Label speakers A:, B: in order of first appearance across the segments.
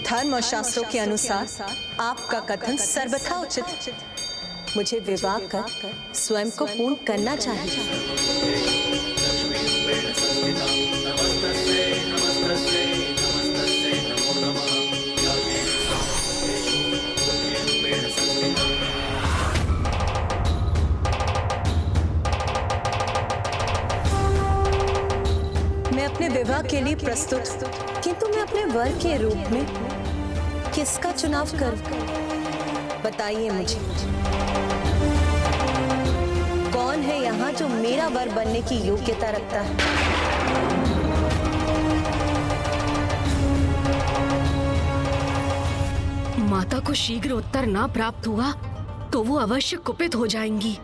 A: धर्म और शास्त्रों के अनुसार आपका कथन सर्वथा उचित। मुझे विवाह कर स्वयं को पूर्ण करना चाहिए। मैं अपने विवाह के लिए प्रस्तुत, किंतु मैं अपने वर के रूप में किसका चुनाव करूं? बताइए मुझे, कौन है यहाँ जो मेरा वर बनने की योग्यता रखता है?
B: माता को शीघ्र उत्तर ना प्राप्त हुआ तो वो अवश्य कुपित हो जाएंगी।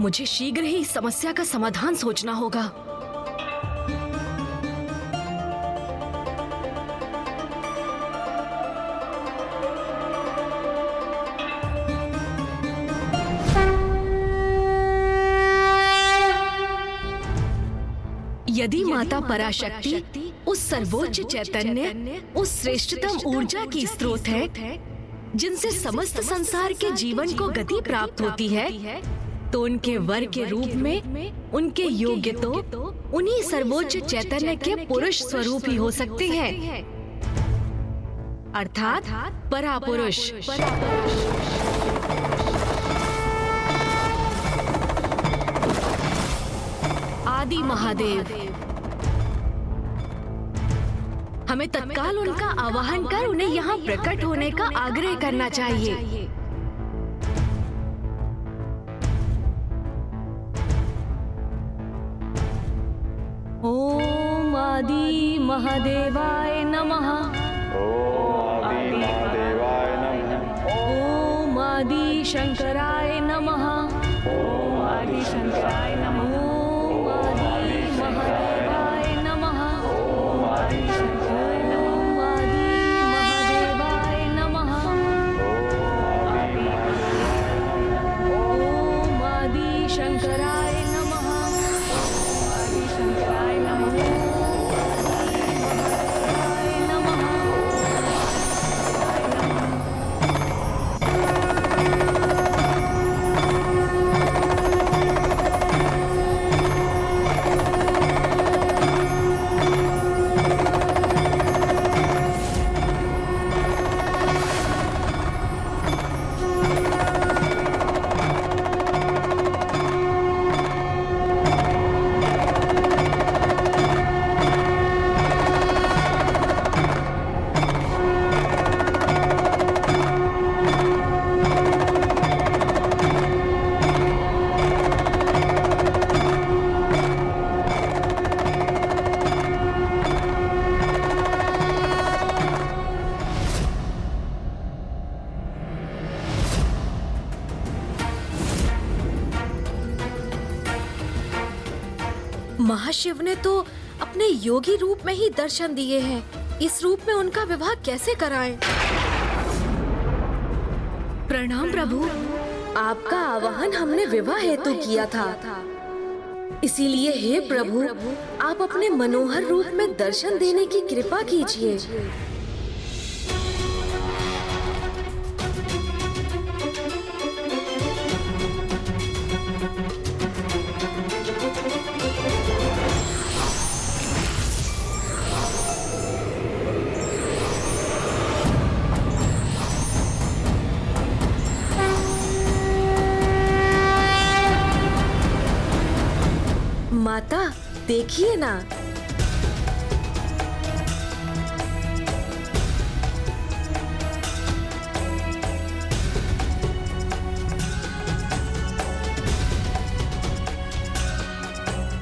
B: मुझे शीघ्र ही इस समस्या का समाधान सोचना होगा। यदि माता पराशक्ति उस सर्वोच्च चैतन्य, उस श्रेष्ठतम ऊर्जा की स्रोत है जिनसे समस्त संसार के जीवन को गति प्राप्त होती है, तो उनके वर के रूप में उनके योग्य तो उन्हीं सर्वोच्च चैतन्य के पुरुष स्वरूप ही हो सकते हैं, अर्थात परापुरुष। आदि महादेव। हमें तत्काल उनका आवाहन कर उन्हें यहाँ प्रकट होने का आग्रह करना चाहिए। ओम आदि महादेवाय नमः।
C: ओम आदि महादेवाय नमः।
B: ओम आदि शंकराय नमः।
C: ओम आदि शंकराय नमः।
B: ओम आदि महादेवाय नमः।
C: ओम आदि शंकराय नमः।
B: ओम आदि महादेवाय नमः। ओम आदि शंकराय नमः।
C: आदि शंकराय नमः।
B: महाशिव ने तो अपने योगी रूप में ही दर्शन दिए हैं। इस रूप में उनका विवाह कैसे कराएं? प्रणाम प्रभु। आपका आवाहन हमने विवाह हेतु किया था, इसीलिए हे प्रभु, आप अपने मनोहर रूप में दर्शन देने की कृपा कीजिए। माता देखिए ना,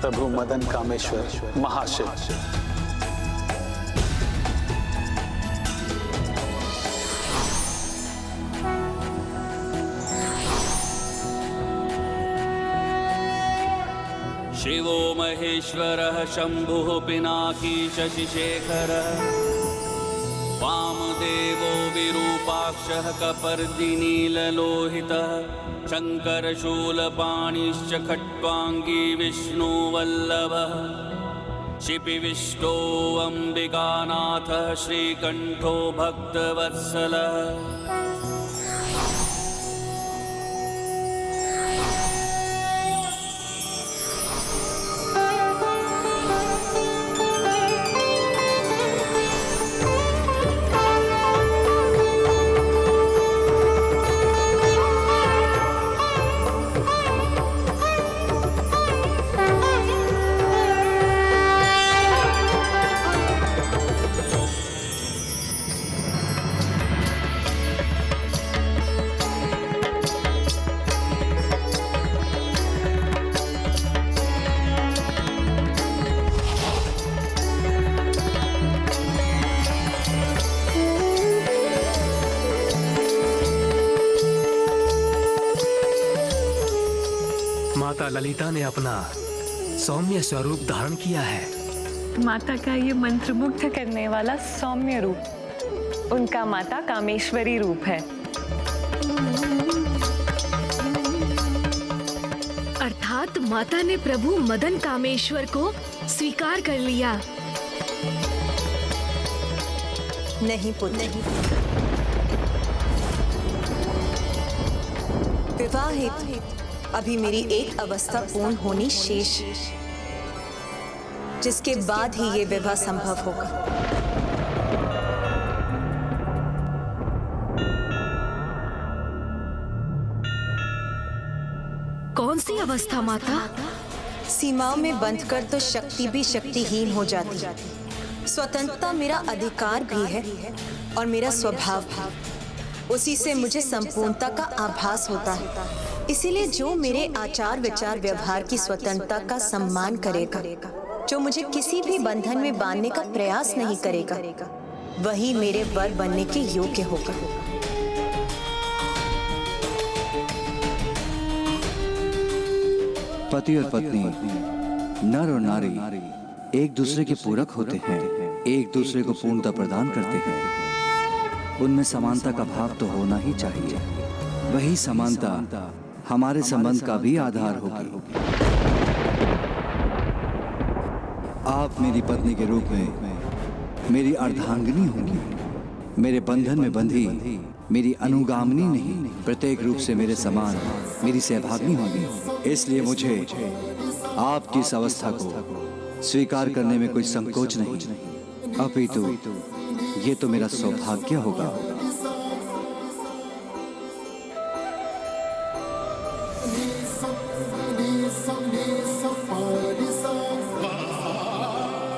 C: प्रभु मदन कामेश्वर महाशिव।
D: शिवो महेश्वरः शंभुः पिनाकी शशिशेखरः वामदेवो विरूपाक्षः कपर्दिनीललोहितः शङ्करशूलपाणिश्च खट्वाङ्गी विष्णुवल्लभः शिपिविष्टो अम्बिकानाथः श्रीकण्ठो भक्तवत्सलः।
E: माता ललिता ने अपना सौम्य स्वरूप धारण किया है।
F: माता का ये मंत्रमुग्ध करने वाला सौम्य रूप उनका माता कामेश्वरी रूप है।
B: अर्थात माता ने प्रभु मदन कामेश्वर को स्वीकार कर लिया।
A: नहीं पुत्र, विवाह हेतु अभी मेरी एक अवस्था पूर्ण होनी शेष है, जिसके बाद ही ये विवाह संभव होगा।
B: कौन सी अवस्था माता?
A: सीमाओं में बंधकर तो शक्ति भी शक्तिहीन हो जाती। स्वतंत्रता मेरा अधिकार भी है और मेरा स्वभाव भी। उसी से मुझे संपूर्णता का आभास होता है। इसीलिए जो मेरे आचार विचार व्यवहार की स्वतंत्रता का सम्मान करेगा, जो मुझे किसी भी बंधन में बांधने का प्रयास नहीं करेगा, वही मेरे वर बनने के योग्य होगा।
G: पति और पत्नी, नर और नारी एक दूसरे के पूरक होते हैं, एक दूसरे को पूर्णता प्रदान करते हैं। उनमें समानता का भाव तो होना ही चाहिए। वही समानता हमारे संबंध का भी आधार होगी। आप मेरी पत्नी के रूप में मेरी अर्धांगिनी होंगी, मेरे बंधन में बंधी मेरी अनुगामिनी नहीं, प्रत्येक रूप से मेरे समान मेरी सहभागिनी होंगी। इसलिए मुझे आपकी इस अवस्था को स्वीकार करने में कोई संकोच नहीं, अपितु ये तो मेरा सौभाग्य होगा।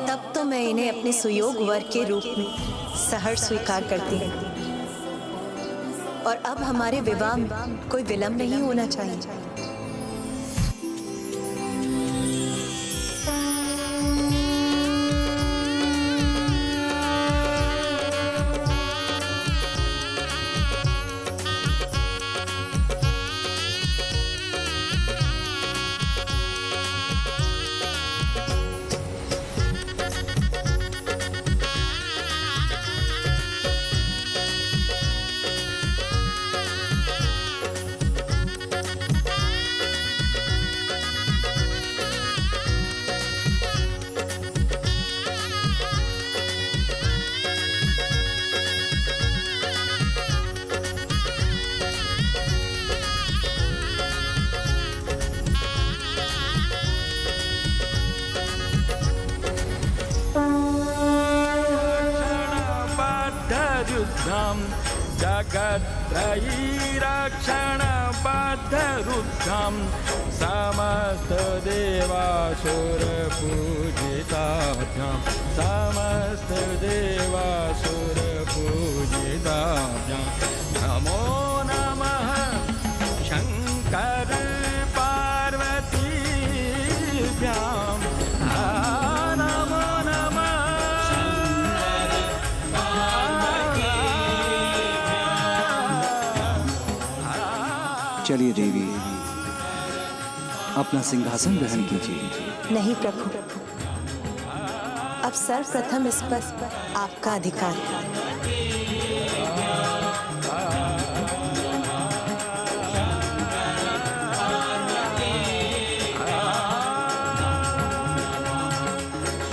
A: तब तो मैं इन्हें अपने सुयोग वर के रूप में सहर्ष स्वीकार करती हूँ। और अब हमारे विवाह में कोई विलंब नहीं होना चाहिए।
H: जगत्रयीरक्षणबद्धरुद्रं समस्तदेवासुरपूजिताभ्यां समस्तदेवासुरपूजिताभ्यां नमो नमः शङ्कर पार्वतीभ्यां नमो नमः।
G: चलिए देवी, अपना सिंहासन ग्रहण कीजिए।
A: नहीं प्रभु, अब सर्वप्रथम इस पर आपका अधिकार है।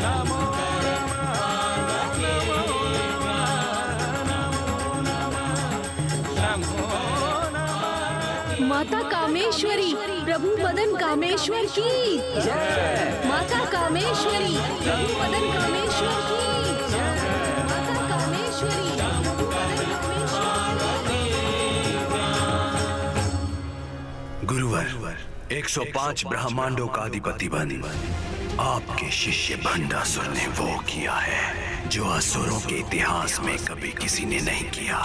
H: नमो नमो नमः
B: माता कामेश्वरी प्रभु मदन कामेश्वर की जय। माता कामेश्वरी प्रभु मदन कामेश्वर की जय। माता कामेश्वरी प्रभु मदन कामेश्वर की
I: गुरुवर 105 ब्रह्मांडों का अधिपति बन आपके शिष्य भंडासुर ने वो किया है जो असुरों के इतिहास में कभी किसी ने नहीं किया।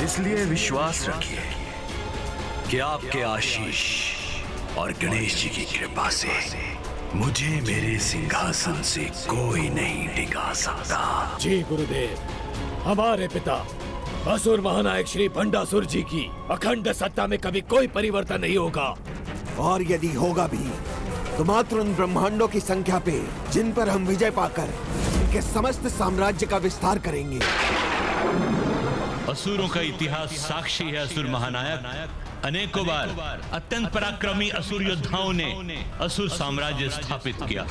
I: इसलिए विश्वास रखिए कि आपके आशीष और गणेश जी की कृपा से मुझे मेरे सिंहासन से कोई नहीं टिका सकता।
J: जी गुरुदेव, हमारे पिता असुर महानायक श्री भंडासुर जी की अखंड सत्ता में कभी कोई परिवर्तन नहीं होगा,
K: और यदि होगा भी तो मात्र उन ब्रह्मांडों की संख्या पे जिन पर हम विजय पाकर उनके समस्त साम्राज्य का विस्तार करेंगे।
L: असुरों का इतिहास साक्षी है। असुर महानायक अनेकों बार अत्यंत पराक्रमी असुर योद्धाओं ने असुर साम्राज्य स्थापित किया,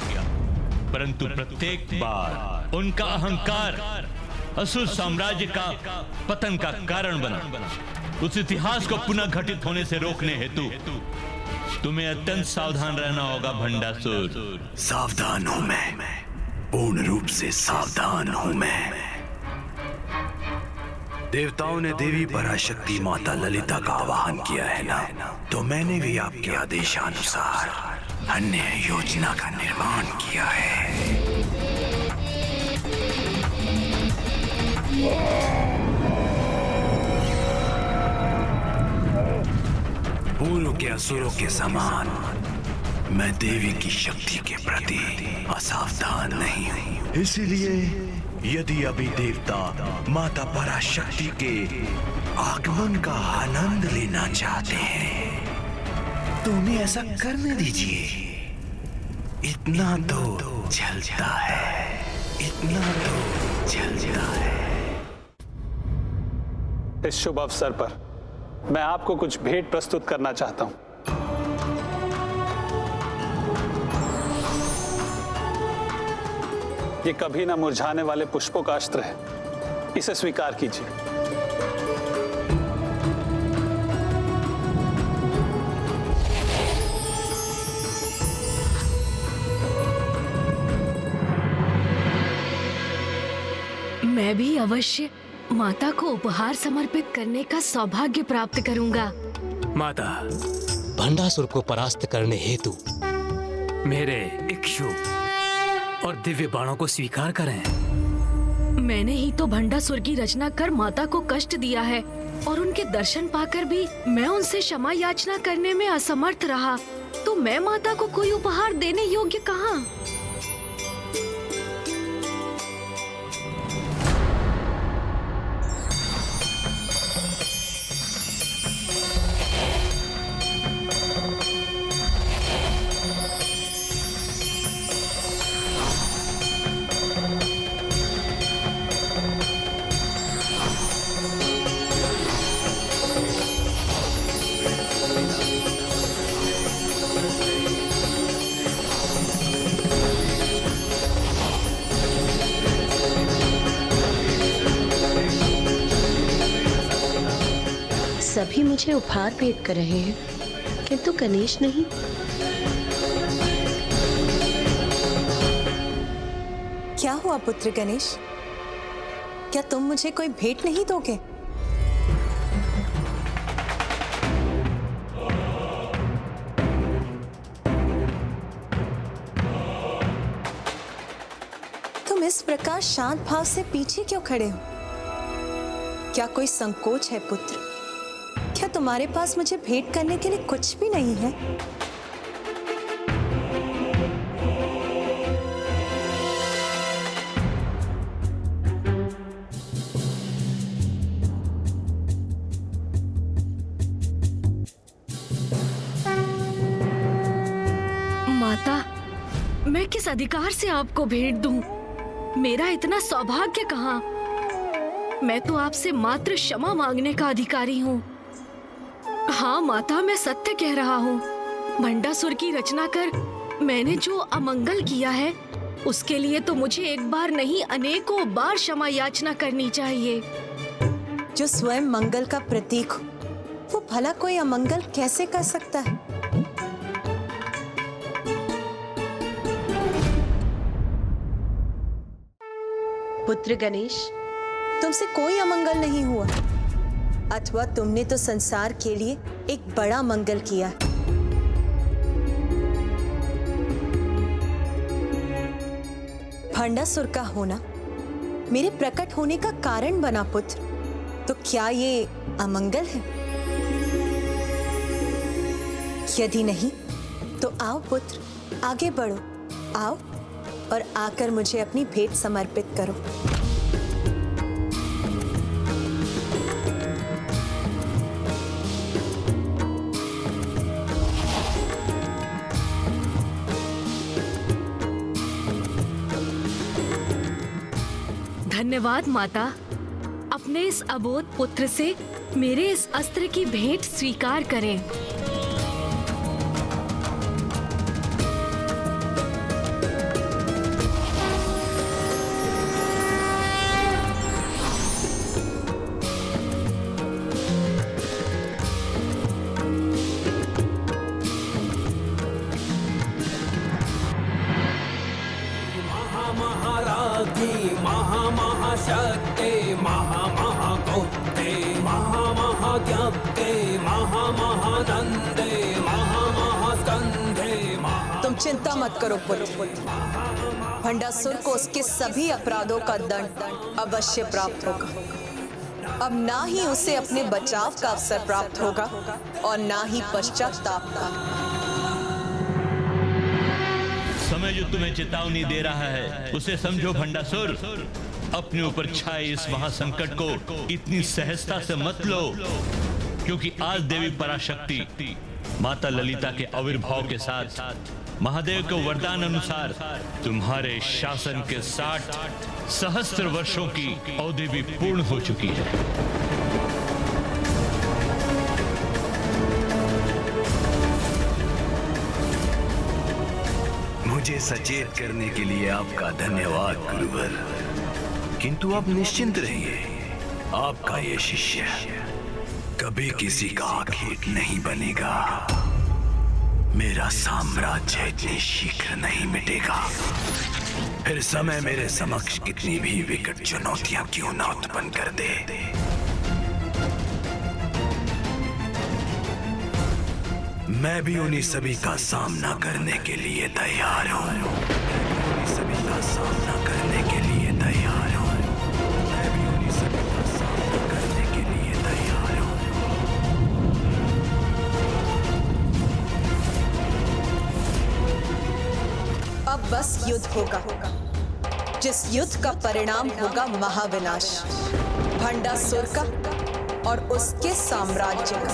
L: परंतु प्रत्येक बार उनका अहंकार असुर साम्राज्य का पतन का कारण बना। उस इतिहास को पुनः घटित होने से रोकने हेतु तुम्हें अत्यंत सावधान रहना होगा भंडासुर।
I: सावधान हूं मैं, पूर्ण रूप से सावधान हूं मैं। देवताओं ने देवी पराशक्ति माता ललिता का आवाहन किया है ना, तो मैंने भी आपके आदेशानुसार अन्य योजना का निर्माण किया है। पूर्व के असुरों के समान मैं देवी की शक्ति के प्रति असावधान नहीं हूं। इसीलिए यदि अभी देवता माता पराशक्ति के आगमन का आनंद लेना चाहते हैं तो उन्हें ऐसा करने दीजिए। इतना तो चलता है, इतना तो चलता है।
C: इस शुभ अवसर पर मैं आपको कुछ भेंट प्रस्तुत करना चाहता हूं। ये कभी ना मुरझाने वाले पुष्पों का अस्त्र है, इसे स्वीकार कीजिए।
B: मैं भी अवश्य माता को उपहार समर्पित करने का सौभाग्य प्राप्त करूंगा।
E: माता,
M: भंडासुर को परास्त करने हेतु
E: मेरे इक्षु और दिव्य बाणों को स्वीकार करें।
B: मैंने ही तो भंडासुर की रचना कर माता को कष्ट दिया है, और उनके दर्शन पाकर भी मैं उनसे क्षमा याचना करने में असमर्थ रहा, तो मैं माता को कोई उपहार देने योग्य कहाँ?
N: सभी मुझे उपहार भेंट कर रहे हैं, किंतु गणेश नहीं।
A: क्या हुआ पुत्र गणेश? क्या तुम मुझे कोई भेंट नहीं दोगे? तुम इस प्रकार शांत भाव से पीछे क्यों खड़े हो? क्या कोई संकोच है पुत्र? क्या तुम्हारे पास मुझे भेंट करने के लिए कुछ भी नहीं है?
B: माता, मैं किस अधिकार से आपको भेंट दूं? मेरा इतना सौभाग्य कहाँ? मैं तो आपसे मात्र क्षमा मांगने का अधिकारी हूँ। हाँ माता, मैं सत्य कह रहा हूँ। भंडासुर की रचना कर मैंने जो अमंगल किया है, उसके लिए तो मुझे एक बार नहीं अनेकों बार क्षमा याचना करनी चाहिए।
A: जो स्वयं मंगल का प्रतीक हो, वो भला कोई अमंगल कैसे कर सकता है?
N: पुत्र गणेश,
A: तुमसे कोई अमंगल नहीं हुआ, अथवा तुमने तो संसार के लिए एक बड़ा मंगल किया। भंडासुर का होना मेरे प्रकट होने का कारण बना पुत्र, तो क्या ये अमंगल है? यदि नहीं तो आओ पुत्र, आगे बढ़ो, आओ और आकर मुझे अपनी भेंट समर्पित करो।
B: धन्यवाद माता। अपने इस अबोध पुत्र से मेरे इस अस्त्र की भेंट स्वीकार करें।
H: महामहाशक्ते महामहागौप्ते महामहाज्ञप्ते महामहानंदे महामहास्कंधे।
A: तुम चिंता मत करो पुत्र, भंडासुर को उसके सभी अपराधों का दंड अवश्य प्राप्त होगा। अब ना ही उसे अपने बचाव का अवसर प्राप्त होगा और ना ही पश्चाताप का।
L: समय जो तुम्हें चेतावनी दे रहा है उसे समझो भंडासुर। अपने ऊपर छाए इस महासंकट को इतनी सहजता से मत लो, क्योंकि आज देवी पराशक्ति माता ललिता के आविर्भाव के साथ महादेव के वरदान अनुसार तुम्हारे शासन के 60 सहस्त्र वर्षों की अवधि भी पूर्ण हो चुकी है।
I: मुझे सचेत करने के लिए आपका धन्यवाद गुरुवर, किंतु आप निश्चिंत रहिए, आपका ये शिष्य कभी किसी का आखेट नहीं बनेगा। मेरा साम्राज्य इतनी शीघ्र नहीं मिटेगा। फिर समय मेरे समक्ष कितनी भी विकट चुनौतियां क्यों ना उत्पन्न कर दे, मैं भी उन्हीं सभी का सामना करने के लिए तैयार हूं। उन्हीं सभी का सामना करने के लिए तैयार हूं। मैं भी उन्हीं सभी का सामना करने के लिए तैयार हूं।
A: अब बस युद्ध होगा, जिस युद्ध का परिणाम होगा महाविनाश, भंडासुर का और उसके साम्राज्य का।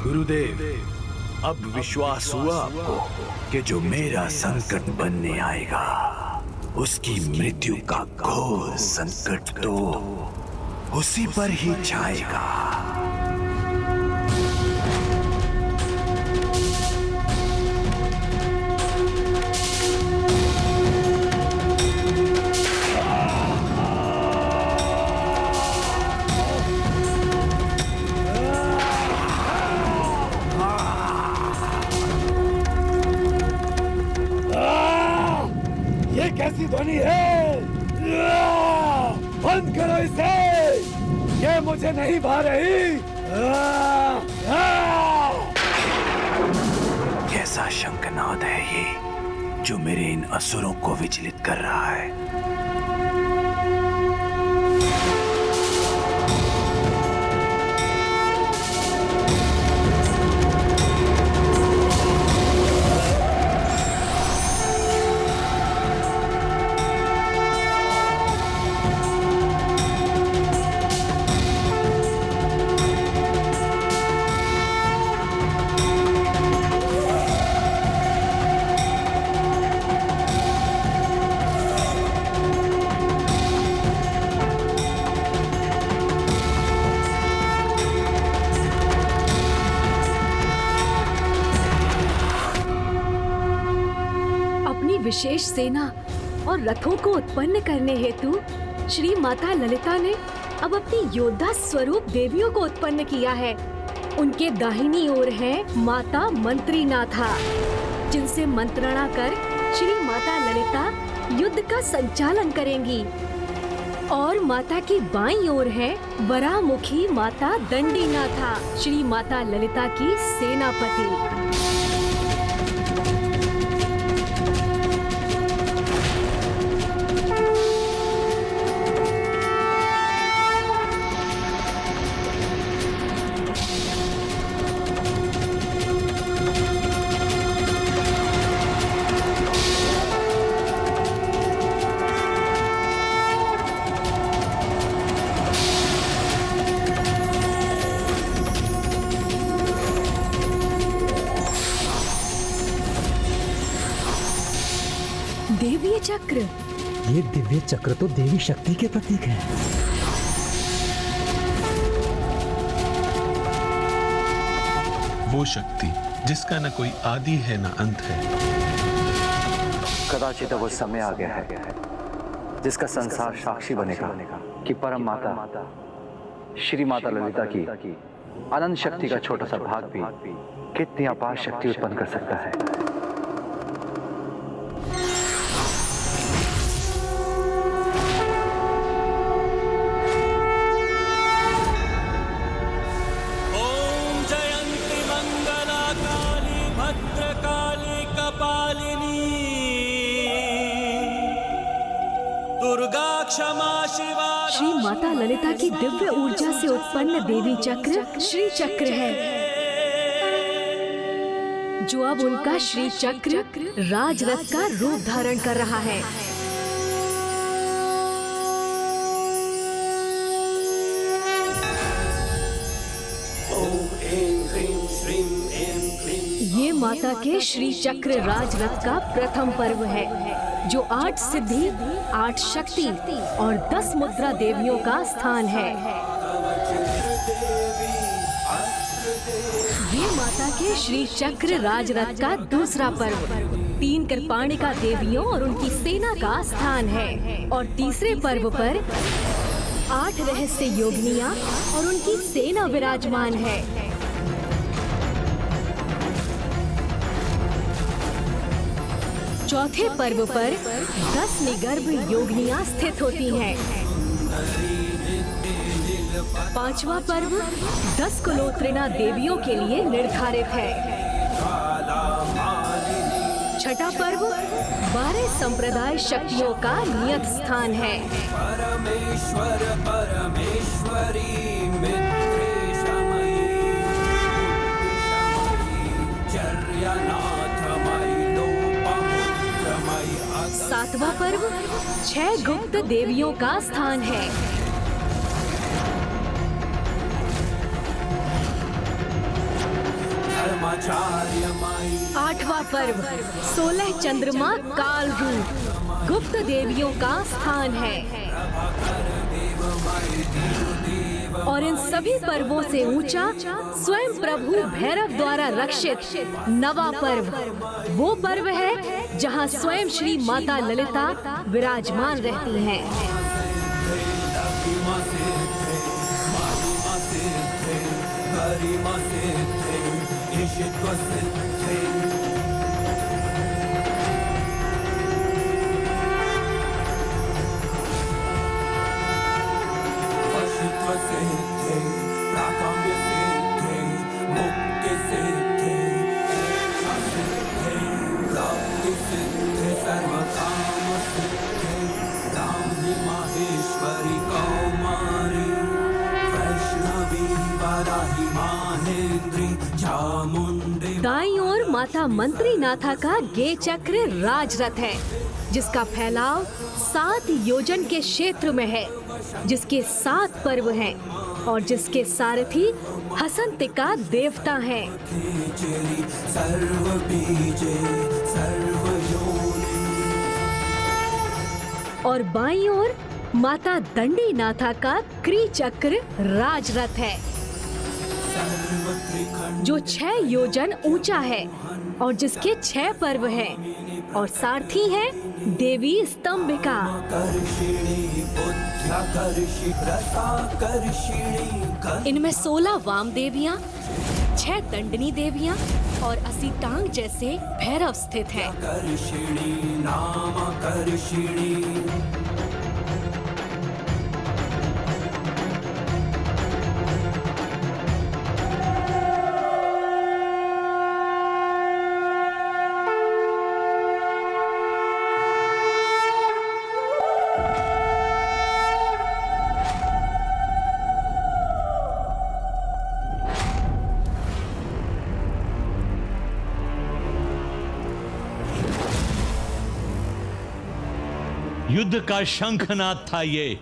I: गुरुदेव, अब विश्वास हुआ आपको कि जो मेरा संकट बनने आएगा उसकी मृत्यु का घोर संकट तो उसी पर ही छाएगा।
J: कैसी ध्वनि है? बंद करो इसे, ये मुझे नहीं भा रही।
I: कैसा शंखनाद है ये जो मेरे इन असुरों को विचलित कर रहा है।
B: विशेष सेना और रथों को उत्पन्न करने हेतु श्री माता ललिता ने अब अपनी योद्धा स्वरूप देवियों को उत्पन्न किया है। उनके दाहिनी ओर है माता मंत्रीनाथा, जिनसे मंत्रणा कर श्री माता ललिता युद्ध का संचालन करेंगी। और माता की बाईं ओर है वरामुखी माता दंडीनाथा, श्री माता ललिता की सेनापति। देवीय चक्र।
E: ये दिव्य चक्र तो देवी शक्ति के प्रतीक है।
O: वो शक्ति जिसका न कोई आदि है न अंत है।
G: कदाचित वो समय आ गया है जिसका संसार साक्षी बनेगा कि परम माता श्री माता ललिता की अनंत शक्ति का छोटा सा भाग भी कितनी अपार शक्ति उत्पन्न कर सकता है।
B: श्री माता ललिता की दिव्य ऊर्जा से उत्पन्न देवी चक्र श्री चक्र है, जो अब उनका श्री चक्र राजरथ का रूप धारण कर रहा है। ये माता के श्री चक्र राजरथ का प्रथम पर्व है, जो 8 सिद्धि, 8 शक्ति और 10 मुद्रा देवियों का स्थान है। ये माता के श्री चक्र राजरथ का दूसरा पर्व 3 कृपाणिका देवियों और उनकी सेना का स्थान है। और तीसरे पर्व पर 8 रहस्य योगिनियां और उनकी सेना विराजमान है। चौथे पर्व पर 10 निगर्भ योगिनियां स्थित होती हैं। पांचवा पर्व 10 कुलोत्रिना देवियों के लिए निर्धारित है। छठा पर्व 12 संप्रदाय शक्तियों का नियत स्थान है।
H: परमेश्वर परमेश्वरी
B: सातवां पर्व 6 गुप्त देवियों का स्थान है। आठवां पर्व 16 चंद्रमा काल रूप गुप्त देवियों का स्थान है। और इन सभी पर्वों से ऊंचा स्वयं प्रभु भैरव द्वारा रक्षित नवा पर्व वो पर्व है जहां स्वयं श्री माता ललिता विराजमान रहती हैं। दाईं ओर माता मंत्रीनाथा का गे चक्र राजरथ है, जिसका फैलाव 7 योजन के क्षेत्र में है, जिसके 7 पर्व हैं और जिसके सारथी हसंतिका देवता हैं। और बाईं ओर माता दंडीनाथा का क्री चक्र राजरथ है। जो 6 योजन ऊंचा है और जिसके 6 पर्व हैं और सारथी है देवी स्तंभिका। इनमें 16 वाम देवियां, 6 दंडनी देवियां और 80 टांग जैसे भैरव स्थित हैं।
L: युद्ध का शंखनाद था ये।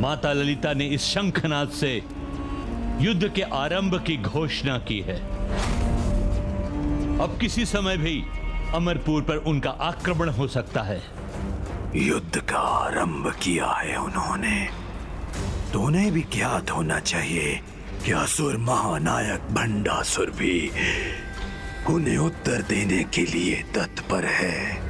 L: माता ललिता ने इस शंखनाद से युद्ध के आरंभ की घोषणा की है। अब किसी समय भी अमरपुर पर उनका आक्रमण हो सकता है।
I: युद्ध का आरंभ किया है उन्होंने, तो उन्हें भी ज्ञात होना चाहिए कि असुर महानायक भंडासुर भी उन्हें उत्तर देने के लिए तत्पर है।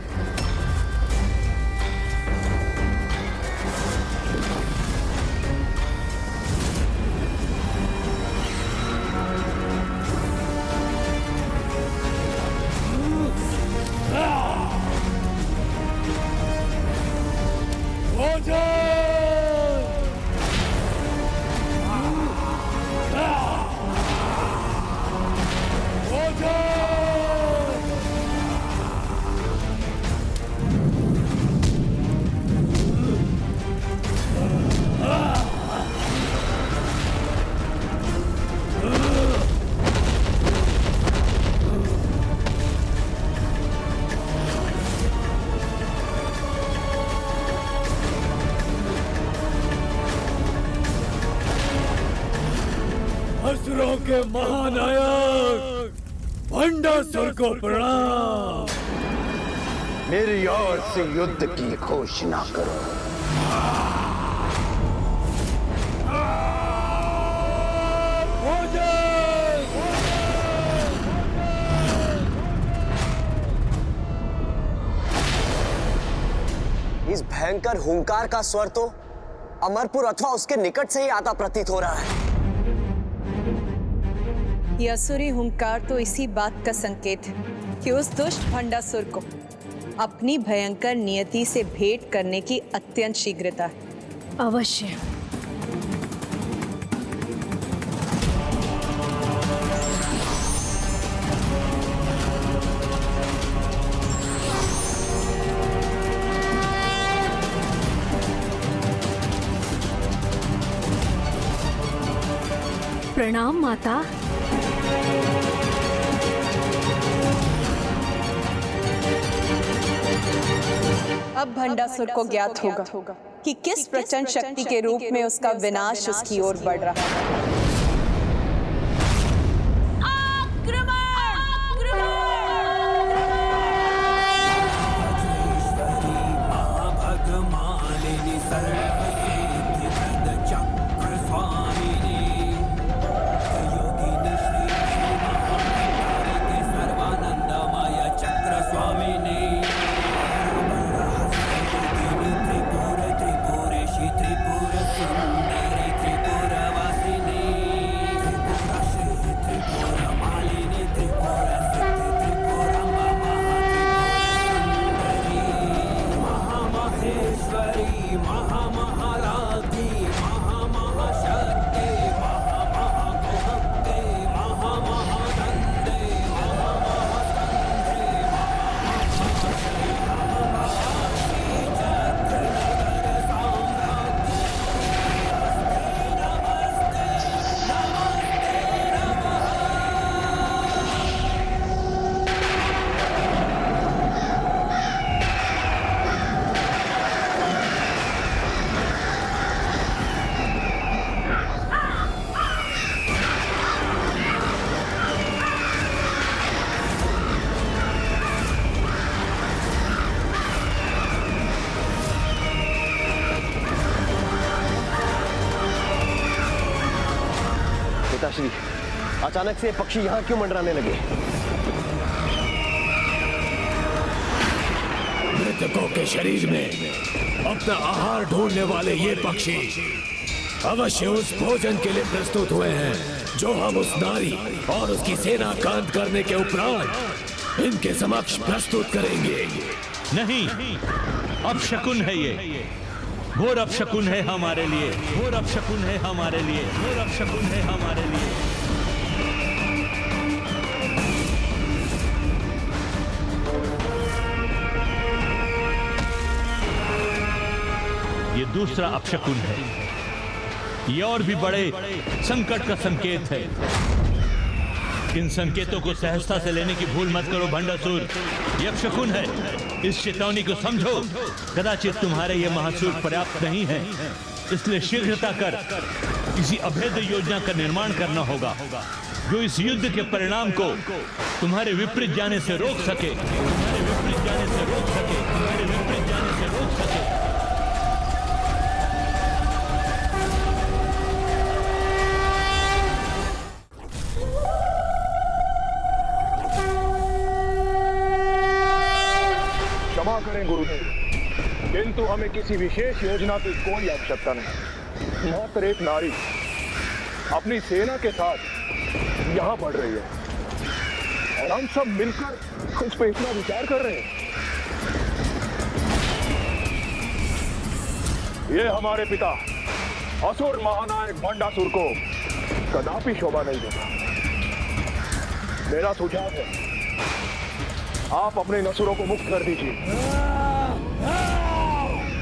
J: असुरों के महानायक भंडासुर को प्रणाम।
P: मेरी ओर से युद्ध की घोषणा करो।
Q: इस भयंकर हुंकार का स्वर तो अमरपुर अथवा उसके निकट से ही आता प्रतीत हो रहा है।
A: ये असुरी हुंकार तो इसी बात का संकेत है कि उस दुष्ट भंडासुर को अपनी भयंकर नियति से भेंट करने की अत्यंत शीघ्रता है।
B: अवश्य। प्रणाम माता।
A: अब भंडासुर को ज्ञात होगा कि किस प्रचंड शक्ति के रूप में उसका विनाश उसकी ओर बढ़ रहा है।
P: पिताश्री, अचानक से पक्षी यहाँ क्यों मंडराने लगे?
J: मृतकों के शरीर में अपना आहार ढूंढने वाले ये पक्षी अवश्य उस भोजन के लिए प्रस्तुत हुए हैं जो हम उस नारी और उसकी सेना का अंत करने के उपरांत इनके समक्ष प्रस्तुत करेंगे।
L: नहीं, अपशकुन है ये, घोर अपशकुन है हमारे लिए, घोर अपशकुन है हमारे लिए, घोर अपशकुन है हमारे लिए। ये दूसरा अपशकुन है। ये और भी बड़े संकट का संकेत है। इन संकेतों को सहजता से लेने की भूल मत करो भंडासुर। ये अपशकुन है, इस चेतावनी को समझो। कदाचित तुम्हारे ये महासुर पर्याप्त नहीं है, इसलिए शीघ्रता कर किसी अभेद्य योजना का निर्माण करना होगा जो इस युद्ध के परिणाम को तुम्हारे विपरीत जाने से रोक सके, तुम्हारे विपरीत जाने से रोक सके, तुम्हारे विपरीत जाने से रोक सके।
P: क्षमा करें गुरुदेव, किंतु हमें किसी विशेष योजना की कोई आवश्यकता नहीं। मात्र एक नारी अपनी सेना के साथ यहाँ बढ़ रही है और हम सब मिलकर उस पर इतना विचार कर रहे हैं। ये हमारे पिता असुर महानायक भंडासुर को कदापि शोभा नहीं देगा। मेरा सुझाव है आप अपने नसुरों को मुक्त कर दीजिए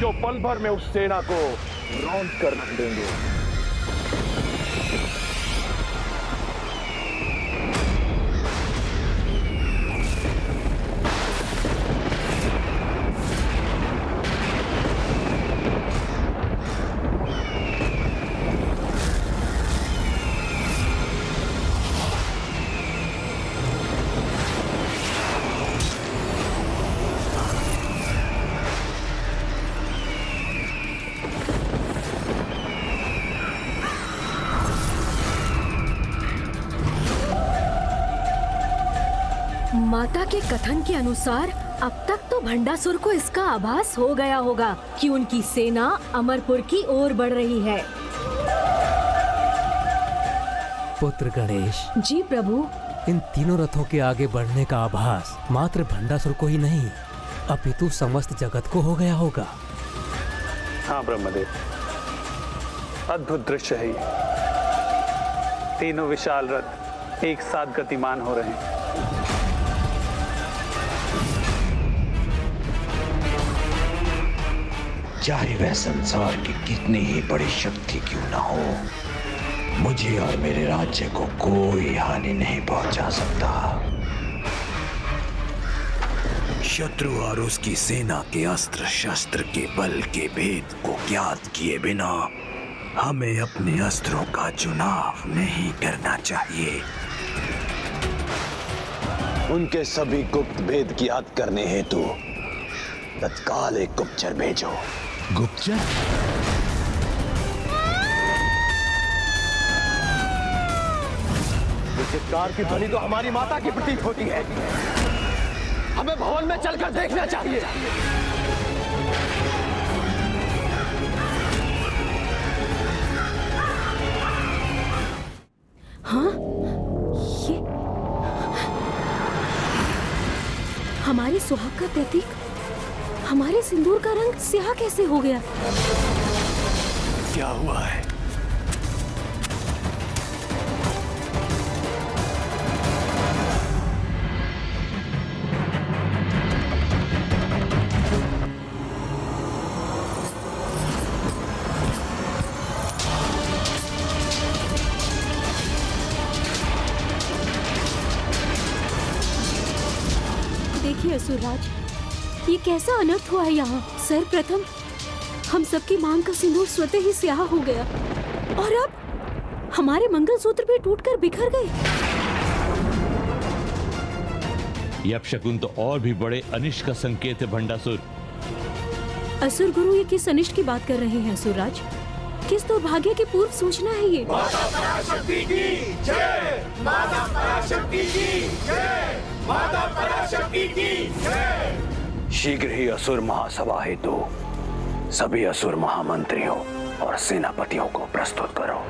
P: जो पल भर में उस सेना को रौंद कर रख देंगे।
B: माता के कथन के अनुसार अब तक तो भंडासुर को इसका आभास हो गया होगा कि उनकी सेना अमरपुर की ओर बढ़ रही है।
E: पुत्र गणेश।
B: जी प्रभु।
E: इन तीनों रथों के आगे बढ़ने का आभास मात्र भंडासुर को ही नहीं अपितु समस्त जगत को हो गया होगा।
C: हाँ ब्रह्मदेव, अद्भुत दृश्य है ये। तीनों विशाल रथ एक साथ गतिमान हो रहे हैं।
I: चाहे वह संसार की कितनी ही बड़ी शक्ति क्यों ना हो, मुझे और मेरे राज्य को कोई हानि नहीं पहुंचा सकता। शत्रु और उसकी सेना के अस्त्र शस्त्र के बल के भेद को ज्ञात किए बिना हमें अपने अस्त्रों का चुनाव नहीं करना चाहिए।
P: उनके सभी गुप्त भेद की याद करने हेतु तत्काल एक गुप्तचर भेजो।
I: गुप्तचर?
P: चित्कार की ध्वनि तो हमारी माता की प्रतीक होती है। हमें भवन में चलकर देखना चाहिए।
B: हाँ? ये हमारे सुहाग का प्रतीक, हमारे सिंदूर का रंग स्याह कैसे हो गया?
I: क्या हुआ है?
B: देखिए असुरराज, ये कैसा अनर्थ हुआ है यहाँ। सर्वप्रथम हम सबकी मांग का सिंदूर स्वतः ही स्याह हो गया और अब हमारे मंगलसूत्र भी टूटकर बिखर गए।
L: यह अपशकुन तो और भी बड़े अनिष्ट का संकेत है भंडासुर।
B: असुर गुरु ये किस अनिष्ट की बात कर रहे हैं असुरराज? किस दुर्भाग्य की पूर्व सूचना है ये?
H: माता पराशक्ति की जय!
J: माता पराशक्ति की जय, माता पराशक्ति की जय।
I: शीघ्र ही असुर महासभा हेतु सभी असुर महामंत्रियों और सेनापतियों को प्रस्तुत करो।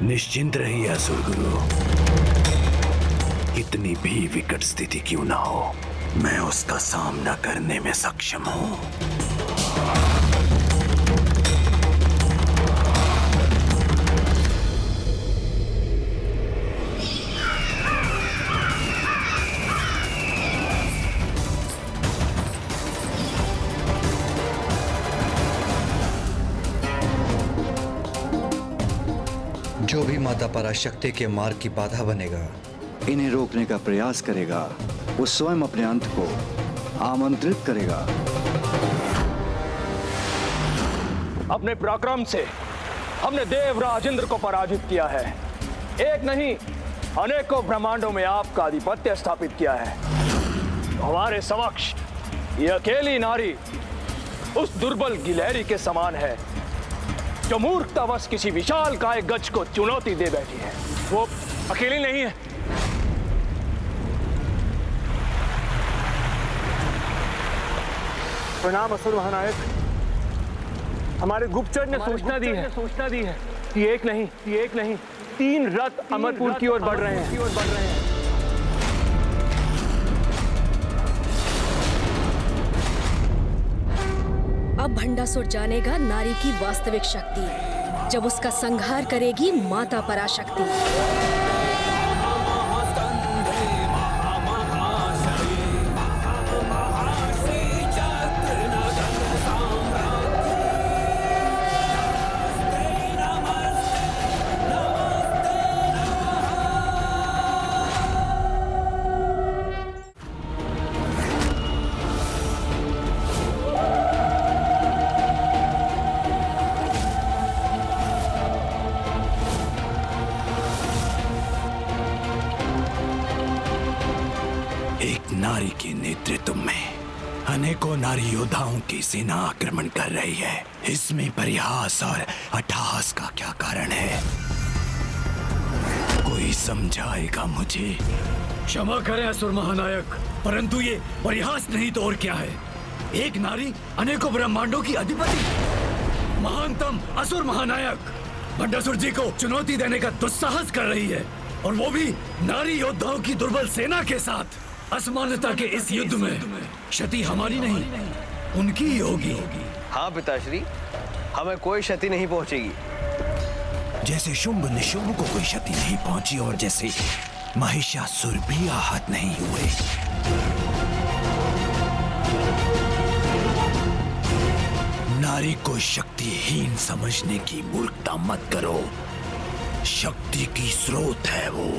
I: निश्चिंत रहिए असुर गुरु, कितनी भी विकट स्थिति क्यों ना हो, मैं उसका सामना करने में सक्षम हूं।
G: जो भी माता पराशक्ति के मार्ग की बाधा बनेगा, इन्हें रोकने का प्रयास करेगा, वो स्वयं अपने अंत को आमंत्रित करेगा।
P: अपने पराक्रम से हमने देवराज इंद्र को पराजित किया है। एक नहीं, अनेकों ब्रह्मांडों में आपका आधिपत्य स्थापित किया है। हमारे समक्ष ये अकेली नारी उस दुर्बल गिलहरी के समान है जो मूर्खतावश किसी विशाल काय गज को चुनौती दे बैठी है। वो अकेली नहीं है। प्रणाम असुर महानायक। हमारे गुप्तचर ने सूचना दी है कि एक नहीं 3 रथ अमरपुर की ओर बढ़ रहे हैं।
B: अब भंडासुर जानेगा नारी की वास्तविक शक्ति, जब उसका संहार करेगी माता पराशक्ति।
I: नारी के नेतृत्व में अनेकों नारी योद्धाओं की सेना आक्रमण कर रही है। इसमें परिहास और अट्टहास का क्या कारण है? कोई समझाएगा मुझे?
J: क्षमा करें असुर महानायक, परंतु ये परिहास नहीं तो और क्या है? एक नारी अनेकों ब्रह्मांडों की अधिपति, महानतम असुर महानायक भंडासुर जी को चुनौती देने का दुस्साहस कर रही है, और वो भी नारी योद्धाओं की दुर्बल सेना के साथ। असमानता के इस युद्ध में क्षति हमारी नहीं, उनकी ही होगी।
Q: हाँ पिताश्री, हमें कोई क्षति नहीं पहुंचेगी।
I: जैसे शुंभ निशुंभ को कोई क्षति नहीं पहुंची और जैसे महिषासुर भी आहत नहीं हुए। नारी को शक्तिहीन समझने की मूर्खता मत करो। शक्ति की स्रोत है वो,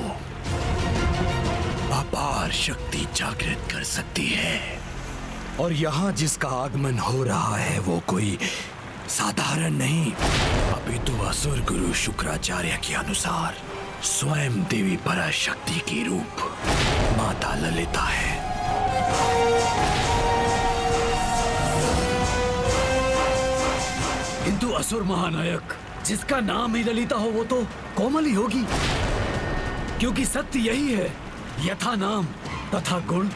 I: अपार शक्ति जागृत कर सकती है। और यहाँ जिसका आगमन हो रहा है वो कोई साधारण नहीं, अपितु असुर गुरु शुक्राचार्य के अनुसार स्वयं देवी पराशक्ति की रूप माता ललिता है।
J: किंतु असुर महानायक, जिसका नाम ही ललिता हो वो तो कोमल ही होगी, क्योंकि सत्य यही है, यथा नाम तथा गुण।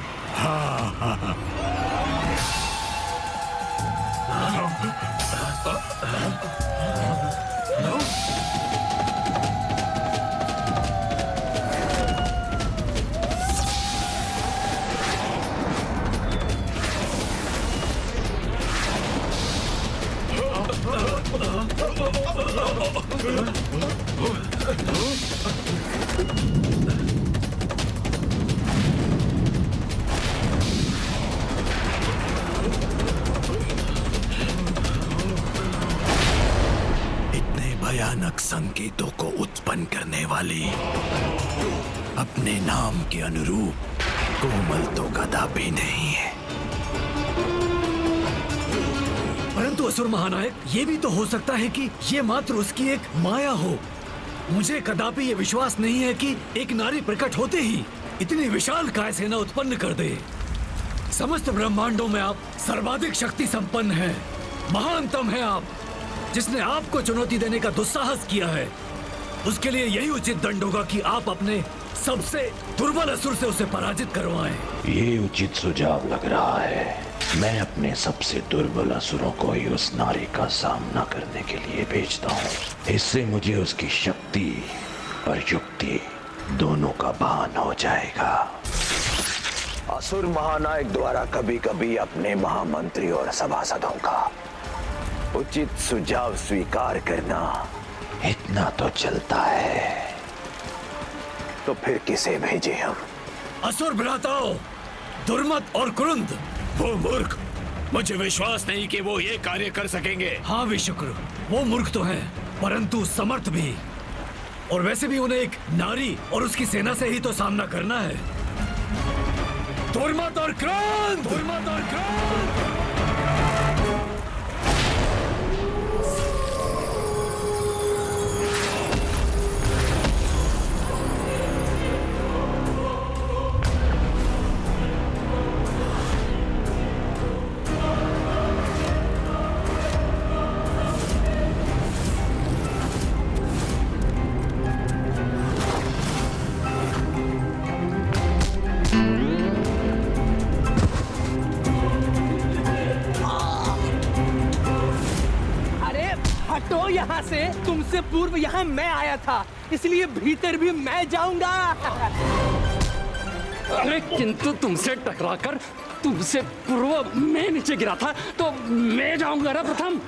I: भयानक संकेतों को उत्पन्न करने वाली, अपने नाम के अनुरूप कोमल तो कदापि नहीं है।
J: परंतु असुर महानायक, ये भी तो हो सकता है कि ये मात्र उसकी एक माया हो। मुझे कदापि ये विश्वास नहीं है कि एक नारी प्रकट होते ही इतनी विशाल काय सेना उत्पन्न कर दे। समस्त ब्रह्मांडों में आप सर्वाधिक शक्ति संपन्न हैं, महानतम हैं आप। जिसने आपको चुनौती देने का दुस्साहस किया है, उसके लिए यही उचित दंड होगा कि आप अपने सबसे दुर्बल असुर से उसे पराजित करवाएं।
I: ये उचित सुझाव लग रहा है। मैं अपने सबसे दुर्बल असुरों को ही उस नारी का सामना करने के लिए भेजता हूँ। इससे मुझे उसकी शक्ति और युक्ति दोनों का भान हो जाएगा।
R: असुर महानायक द्वारा कभी कभी अपने महामंत्री और सभासदों का उचित सुझाव स्वीकार करना
I: इतना तो चलता है।
R: तो फिर किसे भेजे हम?
J: असुर भ्राताओं, दुर्मत और कुरुंद, वो मूर्ख, मुझे विश्वास नहीं कि वो ये कार्य कर सकेंगे। हाँ विशुक्र, वो मूर्ख तो हैं, परंतु समर्थ भी। और वैसे भी उन्हें एक नारी और उसकी सेना से ही तो सामना करना है। दुर्मत और क्रांत, दुर्मत और क्रांत।
S: यहाँ से तुमसे पूर्व यहाँ मैं आया था, इसलिए भीतर भी मैं जाऊंगा।
T: अरे किंतु तुमसे टकराकर तुमसे पूर्व मैं नीचे गिरा था, तो मैं जाऊंगा ना प्रथम।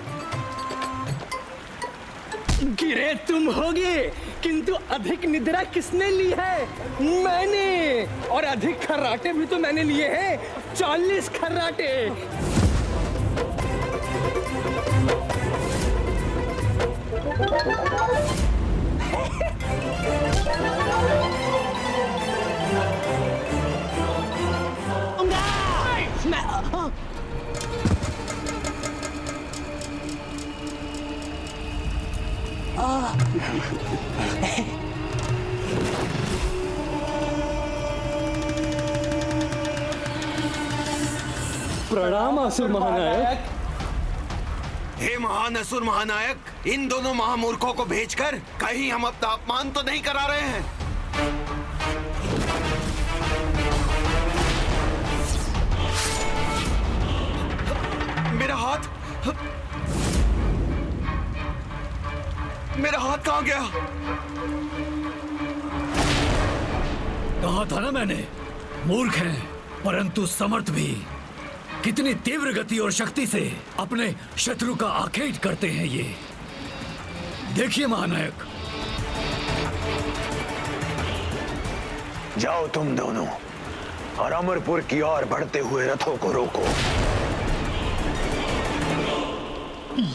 S: गिरे तुम होगे, किंतु अधिक निद्रा किसने ली है? मैंने। और अधिक खर्राटे भी तो मैंने लिए हैं, 40 खर्राटे।
T: प्रणाम असुर महानायक।
K: हे महान असुर महानायक, इन दोनों महामूर्खों को भेजकर कहीं हम अपना अपमान तो नहीं करा रहे हैं? मेरा हाथ, मेरा हाथ कहाँ गया?
J: कहा था ना मैंने, मूर्ख हैं परंतु समर्थ भी। कितनी तीव्र गति और शक्ति से अपने शत्रु का आखेट करते हैं ये। देखिए महानायक।
R: जाओ तुम दोनों और अमरपुर की ओर बढ़ते हुए रथों को रोको।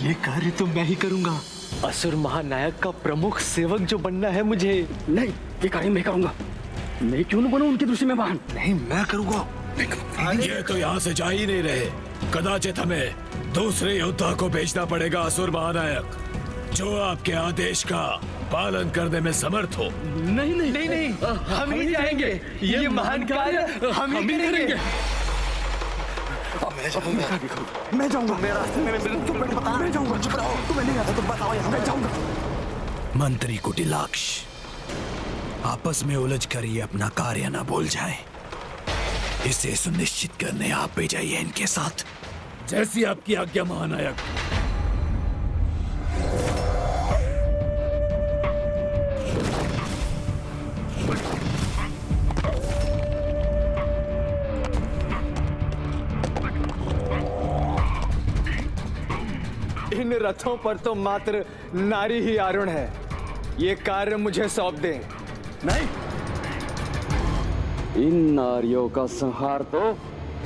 T: ये कार्य तो मैं ही करूंगा। असुर महानायक का प्रमुख सेवक जो बनना है मुझे। नहीं, ये कार्य मैं करूंगा। मैं क्यों न बनूं उनकी दृष्टि में वाहन?
K: नहीं, मैं करूंगा।
J: ये तो यहाँ से जा ही नहीं रहे। कदाचित हमें दूसरे योद्धा को भेजना पड़ेगा असुर महानायक, जो आपके आदेश का पालन करने में समर्थ हो।
T: नहीं नहीं नहीं, नहीं। हम ही जाएंगे। ये महान कार्य हम ही करेंगे।
K: मैं जाऊंगा। मेरा रास्ते में मैं जाऊंगा। चुप रहो, तुम्हें नहीं आता तो बताओ, मैं जाऊंगा।
I: मंत्री कुटिलाक्ष, आपस में उलझकर ये अपना कार्य न भूल जाएं। इसे सुनिश्चित करने आप भी जाइए इनके साथ।
J: जैसी आपकी आज्ञा महानायक।
S: इन रथों पर तो मात्र नारी ही आरूढ़ है। ये कार्य मुझे सौंप दें।
T: नहीं, इन नारियों का संहार तो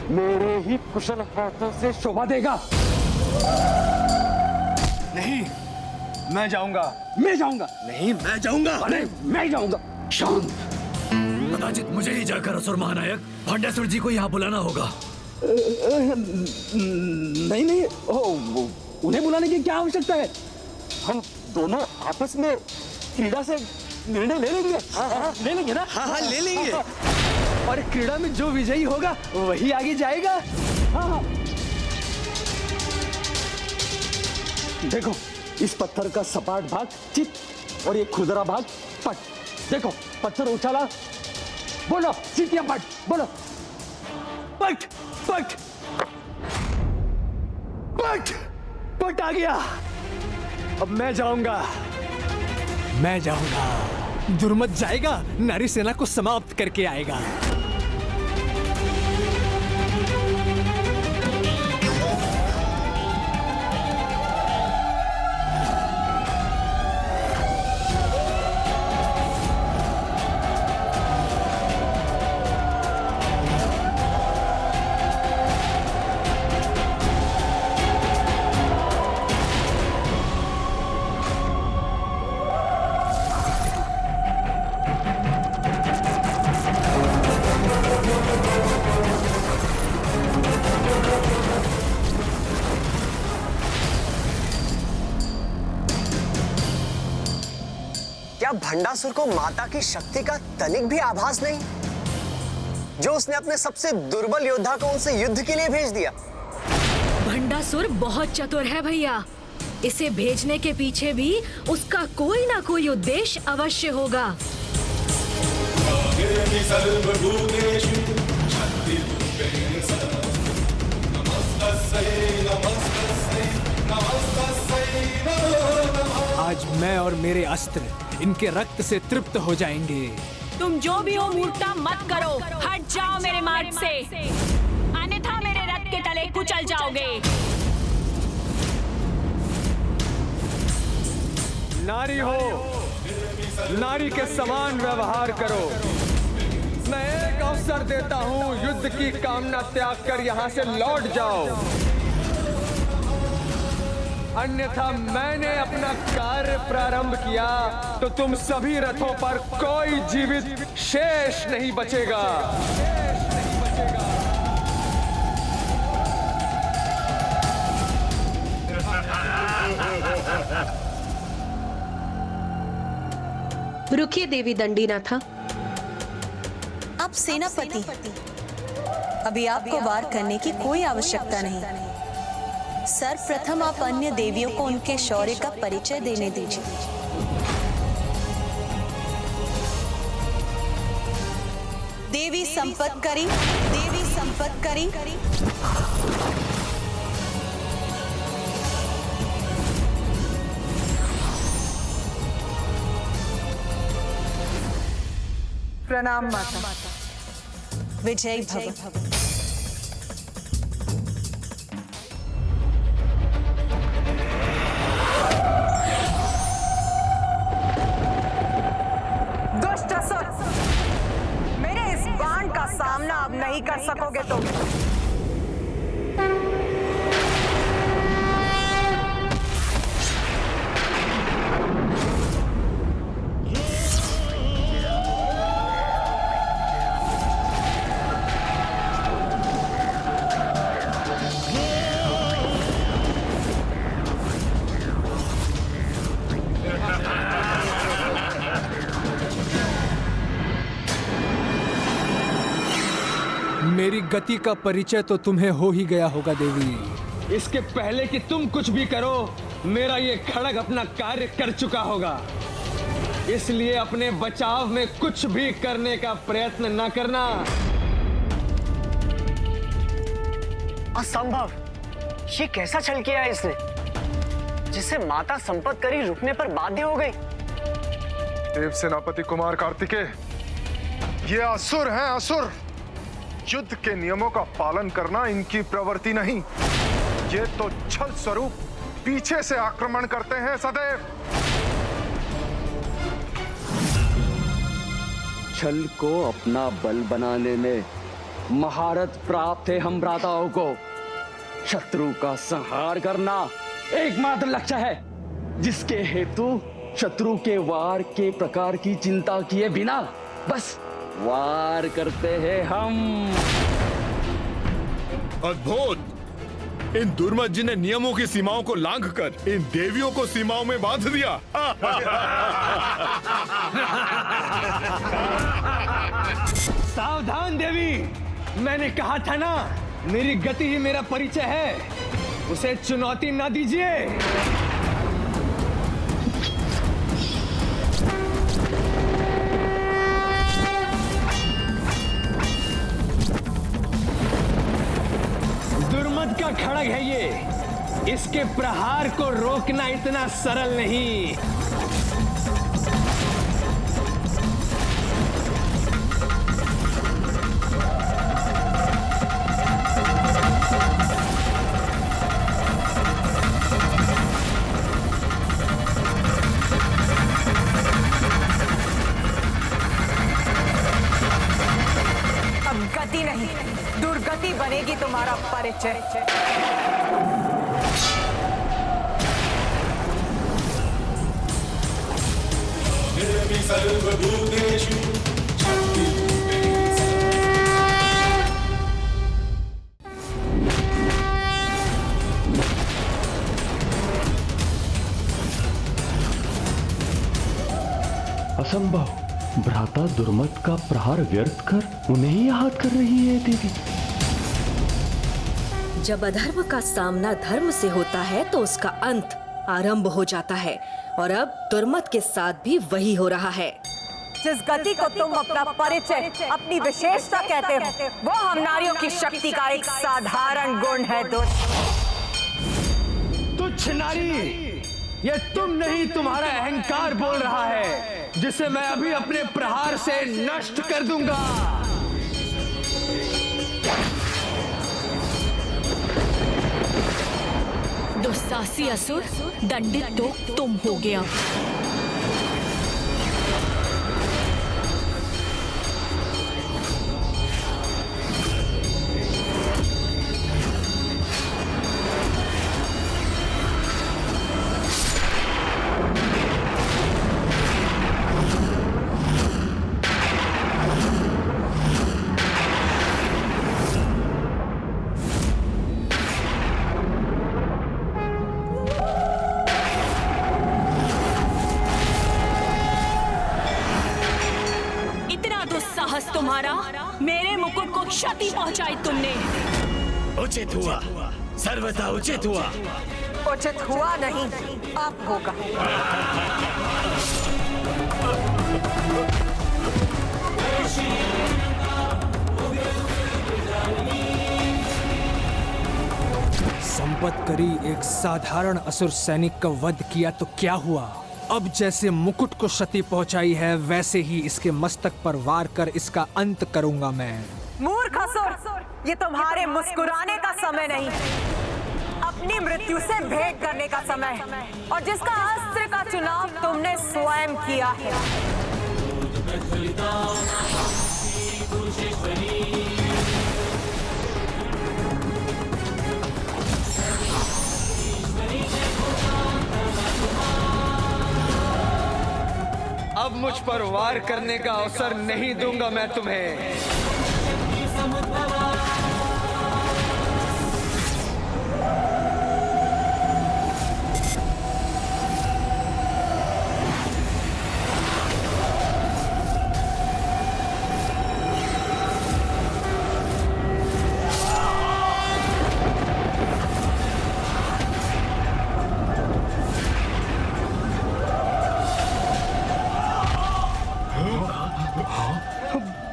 T: मेरे ही कुशल हाथों से शोभा देगा।
S: नहीं, मैं जाऊंगा।
T: मैं जाऊंगा।
S: नहीं, मैं जाऊंगा।
T: अरे मैं जाऊंगा। शांत।
J: कदाचित मुझे ही जाकर असुर महानायक भांडासुर जी को यहाँ बुलाना होगा।
T: नहीं नहीं, उन्हें बुलाने की क्या आवश्यकता है? हम दोनों आपस में क्रीड़ा से निर्णय ले लेंगे। हाँ, ले लेंगे ना?
S: हाँ, ले लेंगे। और क्रीड़ा में जो विजयी होगा वही आगे जाएगा।
T: हाँ। देखो, इस पत्थर का सपाट भाग चित और ये खुरदरा भाग पट। देखो पत्थर उछाला, बोलो चित या पट, बोलो पट पट पट पट आ गया। अब मैं जाऊंगा।
J: दुर्मत जाएगा, नारी सेना को समाप्त करके आएगा।
Q: क्या भंडासुर को माता की शक्ति का तनिक भी आभास नहीं, जो उसने अपने सबसे दुर्बल योद्धा को उनसे युद्ध के लिए भेज दिया?
B: भंडासुर बहुत चतुर है भैया। इसे भेजने के पीछे भी उसका कोई ना कोई उद्देश्य अवश्य होगा।
J: आज मैं और मेरे अस्त्र इनके रक्त से तृप्त हो जाएंगे।
U: तुम जो भी हो मूर्खता मत करो, हट जाओ मेरे मार्ग से, अन्यथा मेरे रथ के तले कुचल जाओगे।
T: नारी हो, नारी के समान व्यवहार करो। मैं एक अवसर देता हूँ, युद्ध की कामना त्याग कर यहाँ से लौट जाओ, अन्यथा मैंने अपना कार्य प्रारंभ किया तो तुम सभी रथों पर कोई जीवित शेष नहीं बचेगा।
N: रुकिए देवी दंडीनाथा।
A: आप सेनापति, अभी आपको वार करने की कोई आवश्यकता नहीं। सर्वप्रथम आप अन्य देवियों को उनके शौर्य का परिचय देने दीजिए। देवी संपत्करी, देवी संपत्करी।
V: प्रणाम माता।
A: विजय भव।
V: सामना अब नहीं कर सकोगे तुम।
J: मेरी गति का परिचय तो तुम्हें हो ही गया होगा देवी।
T: इसके पहले कि तुम कुछ भी करो, मेरा ये खड़ग अपना कार्य कर चुका होगा। इसलिए अपने बचाव में कुछ भी करने का प्रयत्न न करना।
Q: असंभव! ये कैसा छल किया है इसने, जिससे माता संपत्करी रुकने पर बाध्य हो गई?
P: देव सेनापति कुमार कार्तिकेय, ये असुर हैं, असुर। युद्ध के नियमों का पालन करना इनकी प्रवृत्ति नहीं, ये तो छल स्वरूप पीछे से आक्रमण करते हैं सदैव।
T: छल को अपना बल बनाने में महारत प्राप्त है हम भ्राताओं को। शत्रु का संहार करना एकमात्र लक्ष्य है, जिसके हेतु शत्रु के वार के प्रकार की चिंता किए बिना बस वार करते हैं हम।
O: अद्भुत! इन दुर्मत जी ने नियमों की सीमाओं को लांघकर इन देवियों को सीमाओं में बांध दिया।
T: सावधान देवी, मैंने कहा था ना, मेरी गति ही मेरा परिचय है, उसे चुनौती ना दीजिए।
S: का खड़ग है ये, इसके प्रहार को रोकना इतना सरल नहीं।
V: गति नहीं, दुर्गति बनेगी तुम्हारा परिचय।
D: असंभव, भ्राता दुर्मत का प्रहार व्यर्थ कर उन्हें ही आहत कर रही है देवी।
B: जब अधर्म का सामना धर्म से होता है तो उसका अंत आरंभ हो जाता है, और अब दुर्मत के साथ भी वही हो रहा है।
V: जिस गति को तुम अपना परिचय, अपनी विशेषता कहते हो, वो हम नारियों की शक्ति का एक साधारण गुण है।
S: तुच्छ नारी, ये तुम नहीं, तुम्हारा अहंकार बोल रहा है, जिसे मैं अभी अपने प्रहार से नष्ट कर दूंगा।
U: दुस्साहसी असुर, दंडित तो तुम हो गया। तुम्हारा, मेरे मुकुट को क्षति पहुंचाई तुमने।
J: उचित हुआ, सर्वथा उचित हुआ।
V: उचित हुआ नहीं, अब होगा।
F: संपत करी एक साधारण असुर सैनिक का वध किया तो क्या हुआ? अब जैसे मुकुट को क्षति पहुंचाई है, वैसे ही इसके मस्तक पर वार कर इसका अंत करूंगा मैं।
V: मूर्ख असुर, ये तुम्हारे मुस्कुराने का समय नहीं, अपनी मृत्यु से भेंट करने का समय, और जिसका अस्त्र का चुनाव तुमने स्वयं किया है।
S: अब मुझ पर वार करने का अवसर नहीं दूंगा मैं तुम्हें।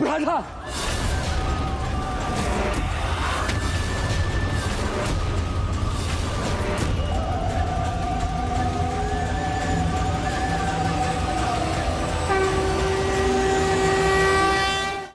F: राधा,